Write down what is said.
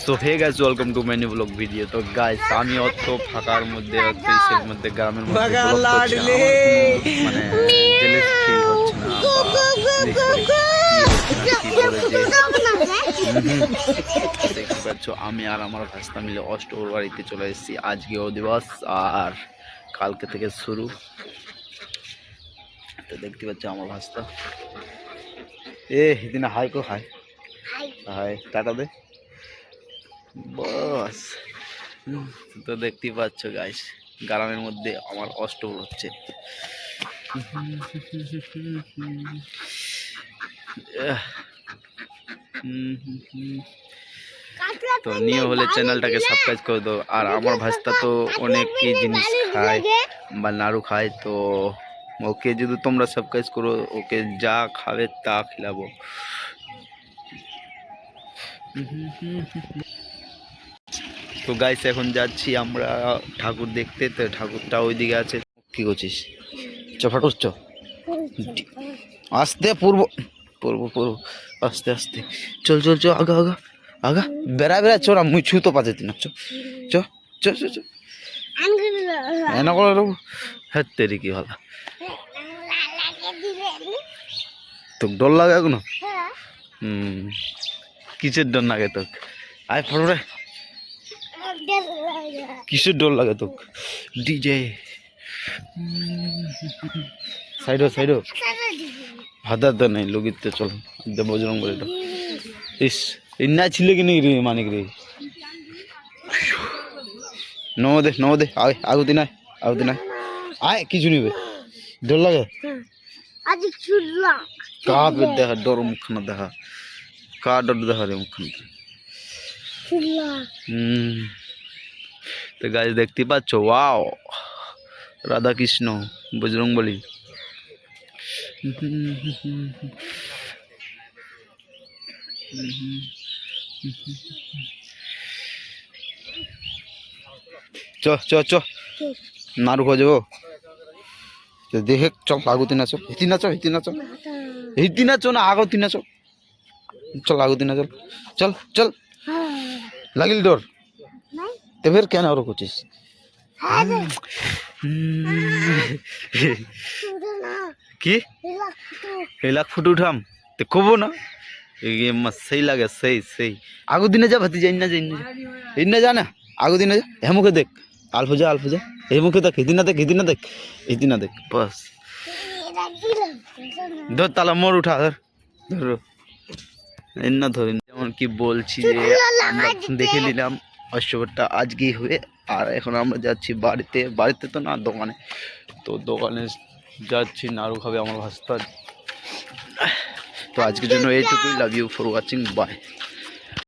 So hey guys, welcome to my new blog video. তো guys, আমি অত ফাঁকার মধ্যে ইসের মধ্যে গ্রামের মধ্যে ব্লগ করছি, আমার কোনো মানে জেলাস ফিল হচ্ছে না বা সরি কি হচ্ছে না কি বলে যে দেখতে পাচ্ছ, আমি আর আমার ভাস্তা মিলে অষ্টপুর বাড়িতে চলে এসেছি। আজকে ও দিবস আর কালকে থেকে শুরু। তো দেখতে পাচ্ছ আমার ভাস্তা দিনা হাই কো হাই হাই টাটা দে বস। তো দেখতেই পাচ্ছ গাইস, গ্রামের মধ্যে আমার অষ্টপুর হচ্ছে। তো নিয়ে হলে চ্যানেলটাকে সাবস্ক্রাইব করে দাও। আর আমার ভাস্তা তো অনেকই জিনিস খায় বা নাড়ু খায়, তো ওকে যদি তোমরা সাবস্ক্রাইব করো, ওকে যা খাবে তা খিলাবো। তো গাইস, এখন যাচ্ছি আমরা ঠাকুর দেখতে। তো ঠাকুরটা ওইদিকে আছে। কি করছিস? ফাটুস আস্তে পূর্ব পূর্ব পূর্ব আস্তে আস্তে চল চল চল আগা আগা আগা বেড়া বেড়া চো না, মুই ছু তো পাচ্ছে না। চো চো চো চো চো এনা করে হ্যাঁ তেরি কি হলা তো ডর লাগে এখনো? কিসের ডর লাগে তোক? আয় পড়ে কিসের ডর লাগে তোক? ডিজে সাইডো সাইডো হাদার দা নাই লগিতে চল বজরং বলে তো ইস ইন্না ছিল কি নেই রে মানিক রে নমদে আয় আগুতি নাই আগুতি নাই আয় কিছু নিবে ডর লাগে আজ চুল্লা কাপে দেখা ডর মুখখানা দেখা কা ডর দেখা রে মুখখানা চুল্লা। তো গাইস দেখতে পাচ্ছ, ওয়াও রাধা কৃষ্ণ বজরং বলি। চ চ চ নাড়ু খাওয়া যাবো দেখে। চল আগুতি নাচো, হিতি নাচো হিতি নাচো হিতি নাচো না আগতি নাচো। চল আগুতি না চল চল চল লাগিল ডর তে ফের কেন আর করছিস? কি এই লাখ ফুট উঠাম তো কব না সেই লাগে সেই সেই আগু দিনে যা ভাতি যাই না যাই না এই না জানা আগু দিনে যা হে মুখে দেখ আলফুজা আলফুজা এই মুখে দেখ হিদি না দেখ হিদি না দেখ হিদি না দেখ বাস ধর তালা মোর উঠা ধর ধর না ধরিন। যেমন কি বলছি যে আমরা দেখে নিলাম অষ্টপুরটা আজকেই হবে। আর এখন আমরা যাচ্ছি বাড়িতে, বাড়িতে তো না দোকানে। তো দোকানে যাচ্ছি, নাড়ু খাবে আমার ভাস্তা। তো আজকের জন্য এইটুকুই। Love you for watching, by.